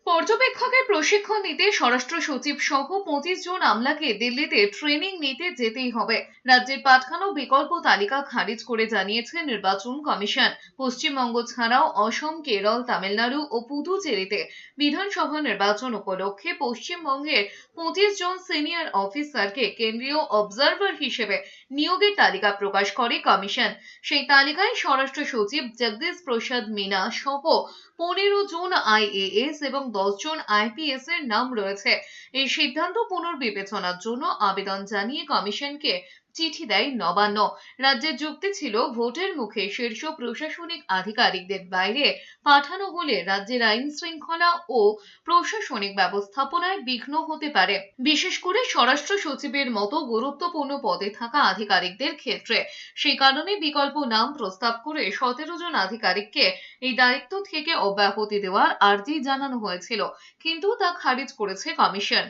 পর্যবেক্ষকের প্রশিক্ষণ নিতে স্বরাষ্ট্র সচিব সহ 25 জন আমলাকে দিল্লিতে ট্রেনিং নিতে যেতেই হবে। রাজ্যের পাঠানো বিকল্প তালিকা খারিজ করে জানিয়েছে নির্বাচন কমিশন। পশ্চিমবঙ্গ ছাড়াও অসম, কেরল, তামিলনাড়ু ও পুদুচেরিতে বিধানসভা নির্বাচন উপলক্ষে পশ্চিমবঙ্গের 25 জন সিনিয়র অফিসারকে কেন্দ্রীয় অবজারভার হিসেবে নিয়োগের তালিকা প্রকাশ করে কমিশন। সেই তালিকায় স্বরাষ্ট্র সচিব জগদীশ প্রসাদ মিনা সহ 15 জন IAS এবং 10 জন IPS এর নাম রয়েছে। এই সিদ্ধান্ত পুনর্বিবেচনার জন্য আবেদন জানিয়ে কমিশনকে চিঠি দেয় নবান্ন। রাজ্যের যুক্তি ছিল, ভোটের মুখে শীর্ষ প্রশাসনিক আধিকারিকদের বাইরে পাঠানো হলে রাজ্যের আইন শৃঙ্খলা ও প্রশাসনিক ব্যবস্থাপনায় বিঘ্ন হতে পারে, বিশেষ করে স্বরাষ্ট্র সচিবের মতো গুরুত্বপূর্ণ পদে থাকা আধিকারিকদের ক্ষেত্রে। সেই কারণে বিকল্প নাম প্রস্তাব করে 17 জন আধিকারিককে এই দায়িত্ব থেকে অব্যাহতি দেওয়ার আর্জি জানানো হয়েছিল, কিন্তু তা খারিজ করেছে কমিশন।